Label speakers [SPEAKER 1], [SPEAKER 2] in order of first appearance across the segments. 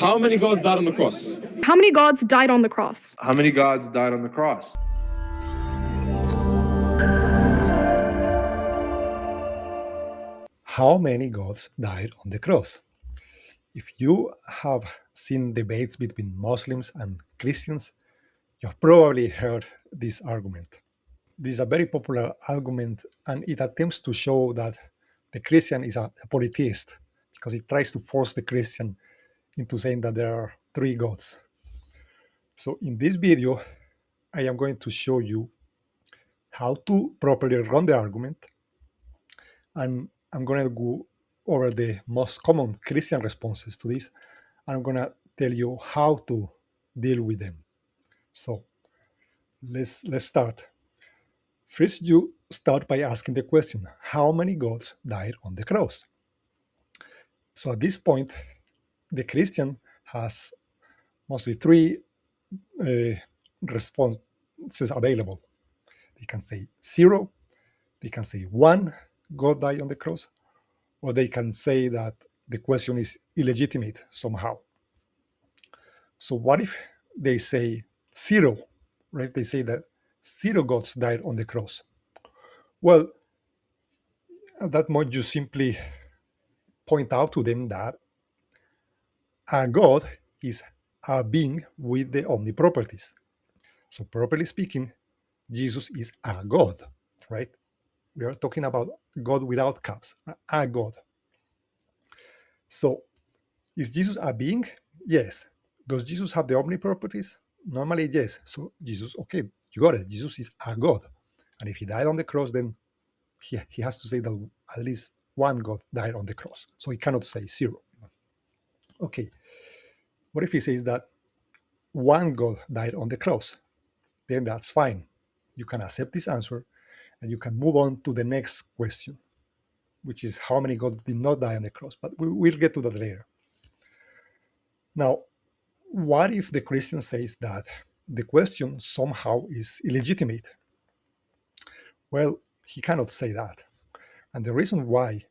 [SPEAKER 1] How many gods died on the cross?
[SPEAKER 2] How many gods died on the cross?
[SPEAKER 3] How many gods died on the cross?
[SPEAKER 4] How many gods died on the cross? If you have seen debates between Muslims and Christians, you have probably heard this argument. This is a very popular argument, and it attempts to show that the Christian is a polytheist because it tries to force the Christian into saying that there are three gods. So in this video, I am going to show you how to properly run the argument, and I'm going to go over the most common Christian responses to this, and I'm going to tell you how to deal with them. So let's start. First, you start by asking the question, how many gods died on the cross? So at this point, the Christian has mostly three responses available. They can say 0, they can say 1 God died on the cross, or they can say that the question is illegitimate somehow. So what if they say 0, right? They say that 0 gods died on the cross. Well, at that point, you simply point out to them that a God is a being with the omniproperties. So properly speaking, Jesus is a God, right? We are talking about God without caps, a God. So is Jesus a being? Yes. Does Jesus have the omniproperties? Normally, yes. So Jesus, okay, you got it. Jesus is a God. And if he died on the cross, then he has to say that at least one God died on the cross. So he cannot say 0. Okay. What if he says that one God died on the cross? Then that's fine. You can accept this answer and you can move on to the next question, which is how many gods did not die on the cross. But we'll get to that later. Now, what if the Christian says that the question somehow is illegitimate? Well, he cannot say that. And the reason why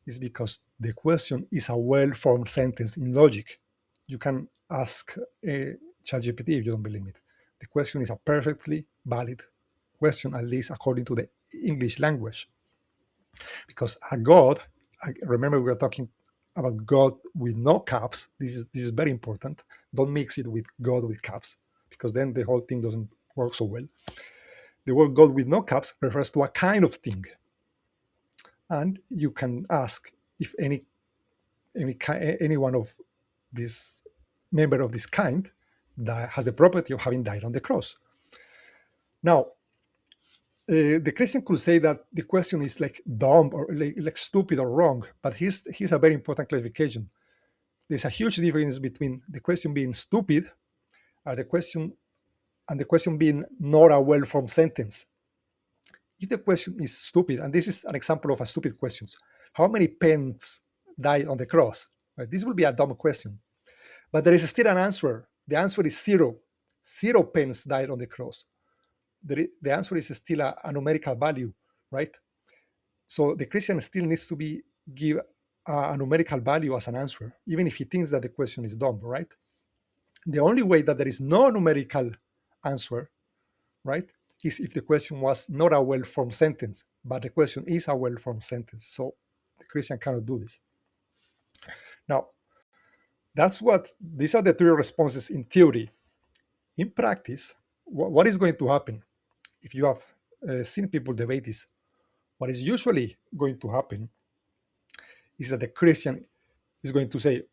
[SPEAKER 4] is because the question is a well-formed sentence in logic. You can ask ChatGPT if you don't believe it. The question is a perfectly valid question, at least according to the English language. Because a God, remember we are talking about God with no caps. This is very important. Don't mix it with God with caps, because then the whole thing doesn't work so well. The word God with no caps refers to a kind of thing. And you can ask if any one of this member of this kind that has the property of having died on the cross. Now, the Christian could say that the question is like dumb or like stupid or wrong, but here's a very important clarification. There's a huge difference between the question being stupid and the question being not a well-formed sentence. If the question is stupid, and this is an example of a stupid question, how many pens died on the cross? Right? This will be a dumb question, but there is still an answer. The answer is 0. 0 pens died on the cross. The answer is still a numerical value, right? So the Christian still needs to give a numerical value as an answer, even if he thinks that the question is dumb, right? The only way that there is no numerical answer, right, is if the question was not a well-formed sentence, but the question is a well-formed sentence. So the Christian cannot do this. Now, these are the three responses in theory. In practice, what is going to happen? If you have seen people debate this, what is usually going to happen is that the Christian is going to say,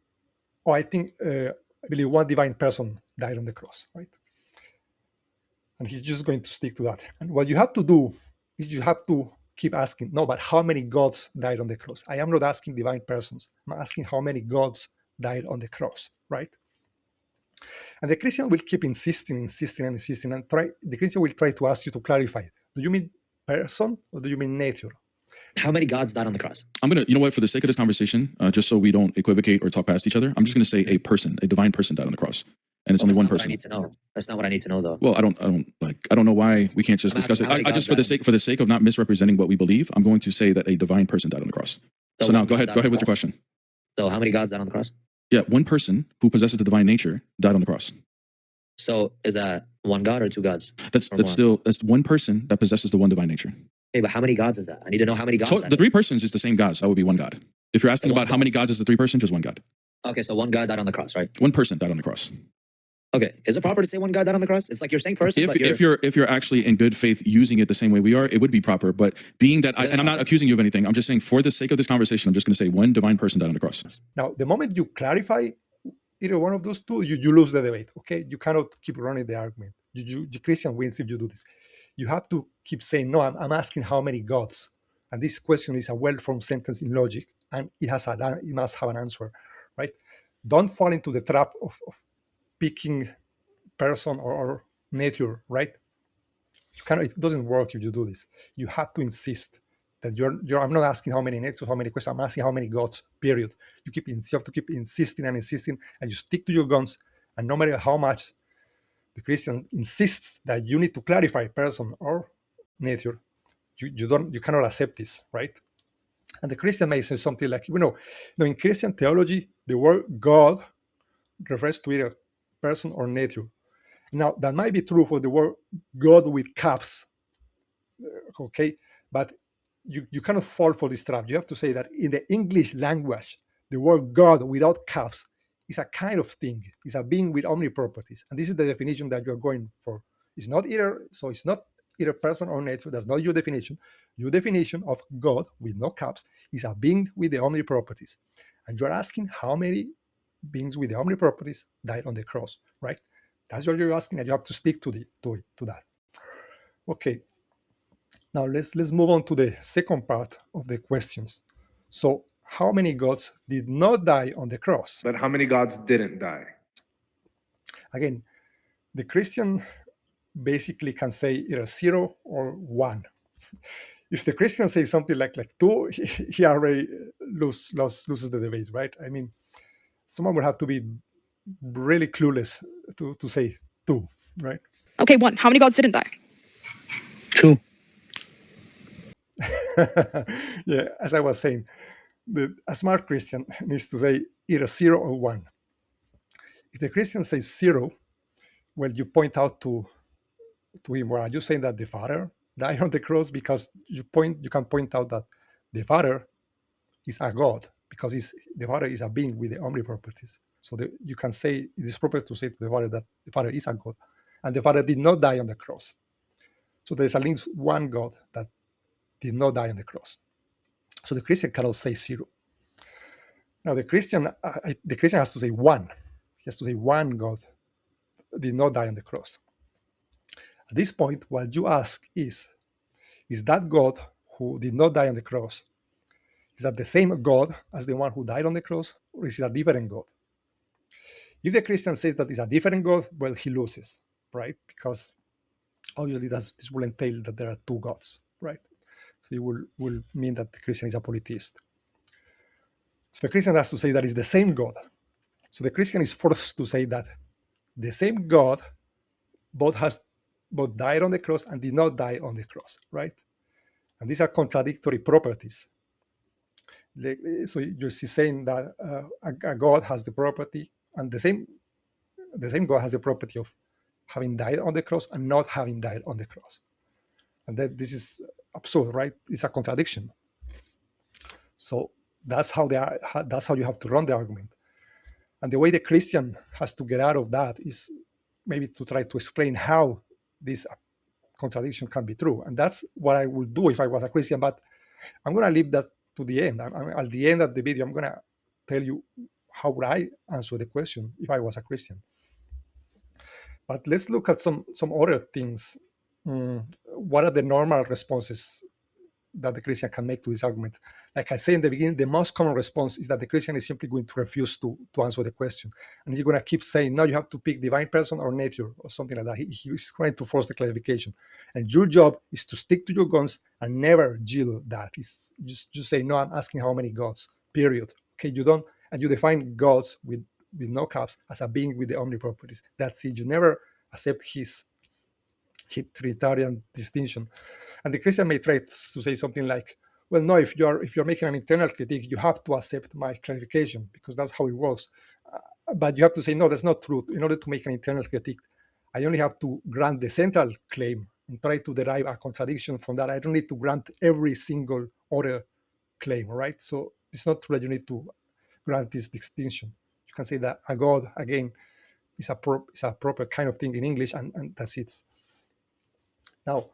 [SPEAKER 4] oh, I believe one divine person died on the cross, right? And he's just going to stick to that. And what you have to do is you have to keep asking, no, but how many gods died on the cross? I am not asking divine persons. I'm asking how many gods died on the cross, right? And the Christian will keep insisting, and the Christian will try to ask you to clarify. Do you mean person or do you mean nature?
[SPEAKER 5] How many gods died on the cross?
[SPEAKER 1] I'm going to, you know what, for the sake of this conversation, just so we don't equivocate or talk past each other, I'm just going to say a divine person died on the cross. And it's only one person.
[SPEAKER 5] I need to know. That's not what I need to know, though.
[SPEAKER 1] Well, I don't know why we can't just discuss it. I just, for the sake of not misrepresenting what we believe, I'm going to say that a divine person died on the cross. So now go ahead with your question.
[SPEAKER 5] So how many gods died on the cross?
[SPEAKER 1] Yeah, one person who possesses the divine nature died on the cross.
[SPEAKER 5] So is that one God or two gods?
[SPEAKER 1] That's
[SPEAKER 5] Or more?
[SPEAKER 1] that's one person that possesses the one divine nature.
[SPEAKER 5] Okay, but how many gods is that? I need to know how many gods.
[SPEAKER 1] So
[SPEAKER 5] that
[SPEAKER 1] the three
[SPEAKER 5] is.
[SPEAKER 1] persons is the same God, so that would be one God. If you're asking
[SPEAKER 5] one
[SPEAKER 1] about how
[SPEAKER 5] God.
[SPEAKER 1] many gods is the three person, just one God.
[SPEAKER 5] Okay, so one God died on the cross, right?
[SPEAKER 1] One person died on the cross.
[SPEAKER 5] Okay, is it proper to say one God died on the cross? It's like you're saying person, but
[SPEAKER 1] If you're actually in good faith using it the same way we are, it would be proper. But being that, and I'm not accusing you of anything, I'm just saying for the sake of this conversation, I'm just going to say one divine person died on the cross.
[SPEAKER 4] Now, the moment you clarify either one of those two, you lose the debate. Okay, you cannot keep running the argument. The Christian wins if you do this. You have to keep saying, no, I'm asking how many gods, and this question is a well-formed sentence in logic, and it must have an answer, right? Don't fall into the trap of picking person or nature, right? It doesn't work if you do this. You have to insist that I'm not asking how many natures, how many questions. I'm asking how many gods. Period. You have to keep insisting and insisting, and you stick to your guns. And no matter how much the Christian insists that you need to clarify person or nature, you cannot accept this, right? And the Christian may say something like, in Christian theology, the word God refers to either person or nature. Now, that might be true for the word God with caps, okay? But you cannot fall for this trap. You have to say that in the English language, the word God without caps is a kind of thing. It's a being with omniproperties. And this is the definition that you're going for. It's not either person or nature. That's not your definition. Your definition of God with no caps is a being with the omniproperties. And you're asking how many beings with the omniproperties died on the cross, right? That's what you're asking, and you have to stick to that. Okay. Now let's move on to the second part of the questions. So, how many gods did not die on the cross?
[SPEAKER 3] But how many gods didn't die?
[SPEAKER 4] Again, the Christian basically can say either 0 or 1. If the Christian says something like 2, he already loses the debate, right? I mean, someone would have to be really clueless to say 2, right?
[SPEAKER 2] Okay, 1. How many gods didn't die?
[SPEAKER 5] 2.
[SPEAKER 4] Yeah, as I was saying, a smart Christian needs to say either 0 or 1. If the Christian says 0, well, you point out to him, well, are you saying that the Father died on the cross? Because you can point out that the Father is a God, because the Father is a being with the omniproperties. So you can say, it is proper to say to the Father that the Father is a God, and the Father did not die on the cross. So there's at least one God that did not die on the cross. So the Christian cannot say 0. Now the Christian has to say 1. He has to say one God did not die on the cross. At this point, what you ask is that God who did not die on the cross, is that the same God as the one who died on the cross, or is it a different God? If the Christian says that it's a different God, well, he loses, right? Because obviously this will entail that there are 2 gods, right? So it will mean that the Christian is a polytheist. So the Christian has to say that it's the same God. So the Christian is forced to say that the same God both died on the cross and did not die on the cross, right? And these are contradictory properties. So you're saying that a God has the property, and the same God has the property of having died on the cross and not having died on the cross. And that this is absurd, right? It's a contradiction. So that's how you have to run the argument. And the way the Christian has to get out of that is maybe to try to explain how this contradiction can be true. And that's what I would do if I was a Christian, but I'm going to leave that to the end. At the end of the video, I'm going to tell you how would I answer the question if I was a Christian. But let's look at some other things. What are the normal responses that the Christian can make to this argument? Like I say in the beginning, the most common response is that the Christian is simply going to refuse to answer the question. And he's going to keep saying, no, you have to pick divine person or nature or something like that. He's trying to force the clarification. And your job is to stick to your guns and never yield that. It's just say, no, I'm asking how many gods, period. Okay, you don't, and you define gods with no caps as a being with the omniproperties. That's it. You never accept his Trinitarian distinction. And the Christian may try to say something like, well, no, if you're making an internal critique, you have to accept my clarification because that's how it works. but you have to say, no, that's not true. In order to make an internal critique, I only have to grant the central claim and try to derive a contradiction from that. I don't need to grant every single other claim, right? So it's not true that you need to grant this distinction. You can say that a God, again, is a proper kind of thing in English, and that's it. Now,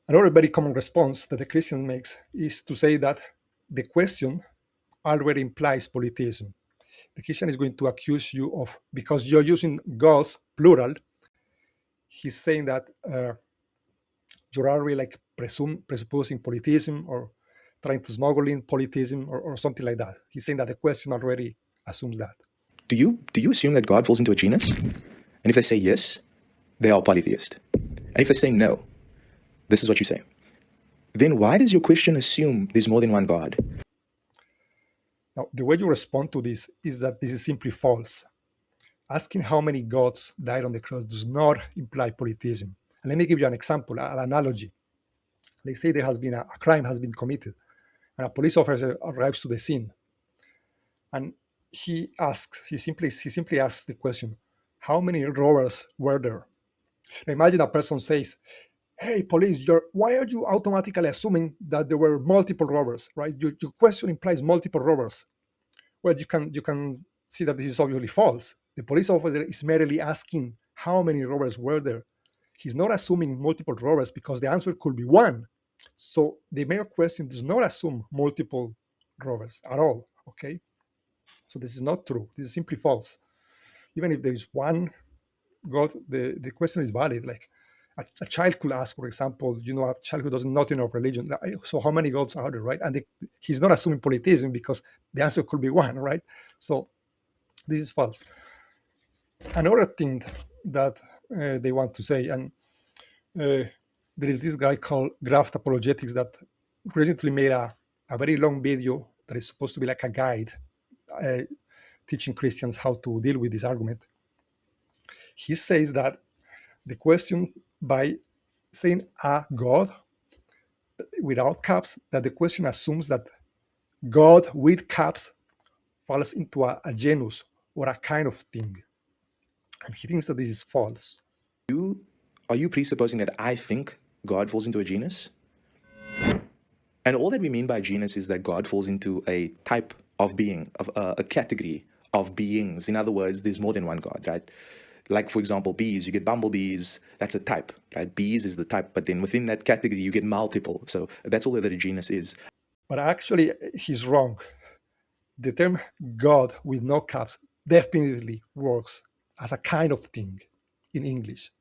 [SPEAKER 4] another very common response that the Christian makes is to say that the question already implies polytheism. The Christian is going to accuse you of, because you're using gods, plural, he's saying that you're already like presupposing polytheism or trying to smuggle in polytheism or something like that. He's saying that the question already assumes that.
[SPEAKER 6] Do you assume that God falls into a genus? And if they say yes, they are polytheist. And if they say no, this is what you say. Then why does your question assume there's more than one God?
[SPEAKER 4] Now, the way you respond to this is that this is simply false. Asking how many gods died on the cross does not imply polytheism. And let me give you an example, an analogy. Let's say there has been a crime has been committed, and a police officer arrives to the scene, and he simply asks the question, how many robbers were there? Now imagine a person says, hey, police, why are you automatically assuming that there were multiple robbers, right? Your question implies multiple robbers. Well, you can see that this is obviously false. The police officer is merely asking how many robbers were there. He's not assuming multiple robbers because the answer could be one. So the mere question does not assume multiple robbers at all, okay? So this is not true. This is simply false. Even if there is one God, the question is valid. Like a child could ask, for example, a child who doesn't know nothing of religion, so how many gods are there, right? And he's not assuming polytheism because the answer could be one, right? So this is false. Another thing that they want to say, and there is this guy called Graft Apologetics that recently made a very long video that is supposed to be like a guide teaching Christians how to deal with this argument. He says that the question, by saying a God without caps, that the question assumes that God with caps falls into a genus or a kind of thing. And he thinks that this is false.
[SPEAKER 6] Are you presupposing that I think God falls into a genus? And all that we mean by genus is that God falls into a type of being, of a category of beings. In other words, there's more than one God, right? Like, for example, bees, you get bumblebees, that's a type, right? Bees is the type, but then within that category, you get multiple. So that's all that a genus is.
[SPEAKER 4] But actually, he's wrong. The term God with no caps definitely works as a kind of thing in English.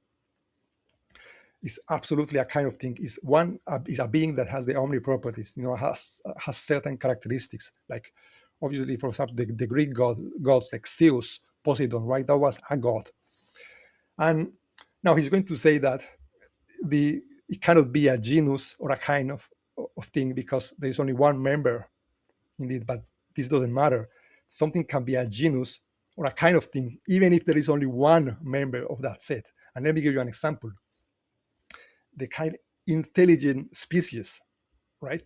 [SPEAKER 4] It's absolutely a kind of thing. Is a being that has the omni properties, has certain characteristics. Like, obviously, for example, the Greek gods like Zeus, Poseidon, right? That was a god. And now he's going to say that it cannot be a genus or a kind of thing because there's only one member indeed, but this doesn't matter. Something can be a genus or a kind of thing, even if there is only one member of that set. And let me give you an example. The kind intelligent species, right?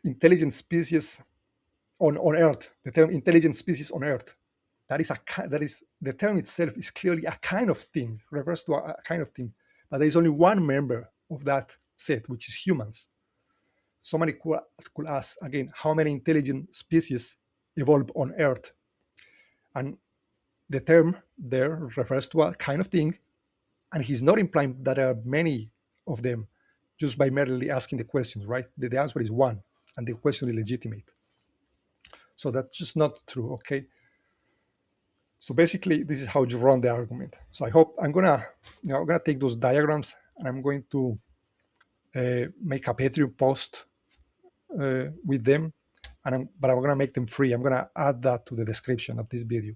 [SPEAKER 4] Intelligent species on Earth, the term intelligent species on Earth, that is the term itself is clearly a kind of thing, refers to a kind of thing, but there is only one member of that set, which is humans. Somebody could ask again, how many intelligent species evolved on Earth? And the term there refers to a kind of thing, and he's not implying that there are many of them just by merely asking the questions, right? The answer is one, and the question is legitimate. So that's just not true, okay? So basically, this is how you run the argument. So I hope I'm gonna take those diagrams and I'm going to make a Patreon post with them, but I'm gonna make them free. I'm gonna add that to the description of this video.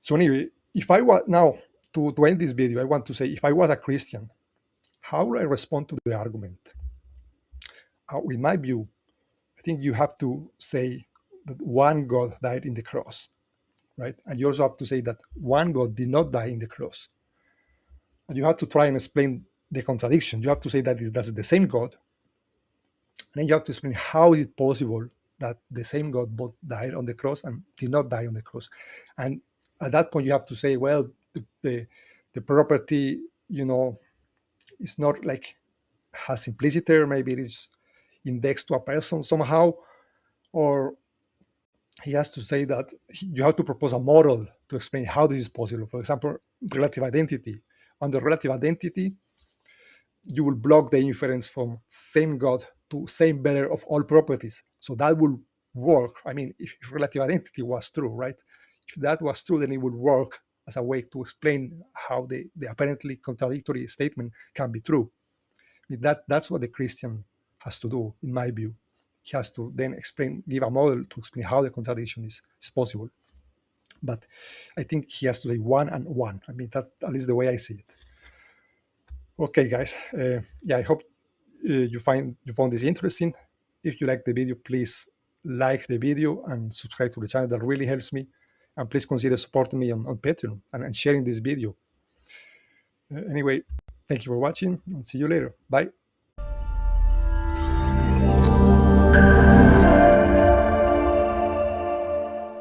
[SPEAKER 4] So anyway, if I was now to end this video, I want to say, if I was a Christian, how would I respond to the argument? In my view, I think you have to say that one God died in the cross, right? And you also have to say that one God did not die in the cross. And you have to try and explain the contradiction. You have to say that that's the same God. And then you have to explain how is it possible that the same God both died on the cross and did not die on the cross. And at that point, you have to say, well, the property, is not like has implicit there. Maybe it is indexed to a person somehow, or he has to say that you have to propose a model to explain how this is possible. For example, relative identity. Under relative identity, you will block the inference from same God to same bearer of all properties. So that will work. I mean, if relative identity was true, right? If that was true, then it would work as a way to explain how the apparently contradictory statement can be true. I mean, that's what the Christian has to do, in my view. He has to then give a model to explain how the contradiction is possible. But I think he has to say one and one. I mean, that at least the way I see it. Okay, guys. I hope you found this interesting. If you like the video, please like the video and subscribe to the channel. That really helps me. And please consider supporting me on Patreon and sharing this video. Anyway, thank you for watching and see you later. Bye.